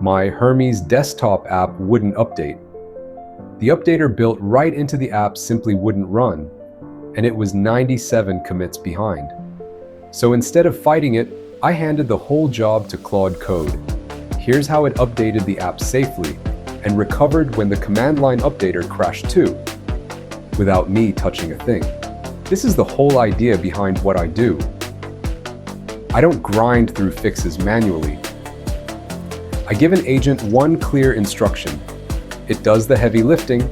my Hermes Desktop App wouldn't update. The updater built right into the app simply wouldn't run, and it was 97 commits behind. So instead of fighting it, I handed the whole job to Claude Code. Here's how it updated the app safely and recovered when the command line updater crashed too, without me touching a thing. This is the whole idea behind what I do. I don't grind through fixes manually. I give an agent one clear instruction. It does the heavy lifting,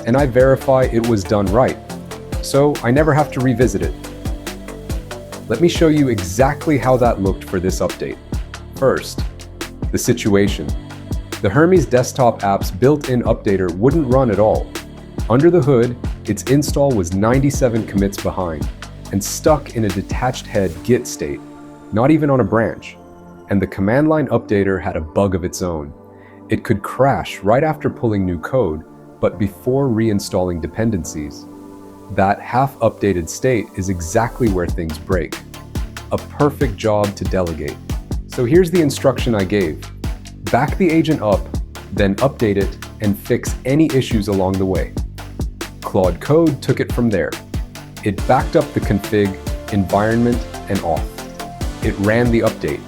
and I verify it was done right, so I never have to revisit it. Let me show you exactly how that looked for this update. First, the situation. The Hermes Desktop App's built-in updater wouldn't run at all. Under the hood, its install was 97 commits behind and stuck in a detached-HEAD Git state, not even on a branch. And the command line updater had a bug of its own. It could crash right after pulling new code, but before reinstalling dependencies. That half-updated state is exactly where things break. A perfect job to delegate. So here's the instruction I gave. Back the agent up, then update it and fix any issues along the way. Claude Code took it from there. It backed up the config, environment, and auth. It ran the update,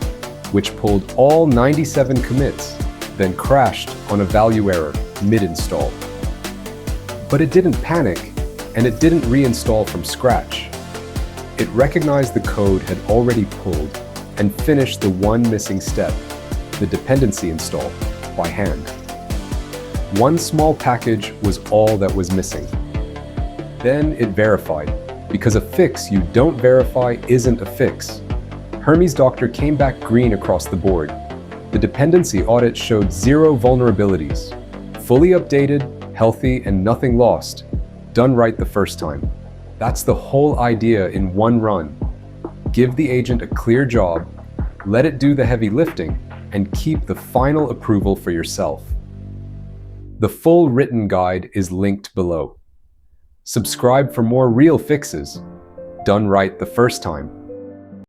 which pulled all 97 commits, then crashed on a value error mid-install. But it didn't panic, and it didn't reinstall from scratch. It recognized the code had already pulled and finished the one missing step, the dependency install, by hand. One small package was all that was missing. Then it verified, because a fix you don't verify isn't a fix. Hermes Doctor came back green across the board. The dependency audit showed 0 vulnerabilities. Fully updated, healthy, and nothing lost. Done right the first time. That's the whole idea in one run. Give the agent a clear job, let it do the heavy lifting, and keep the final approval for yourself. The full written guide is linked below. Subscribe for more real fixes, done right the first time.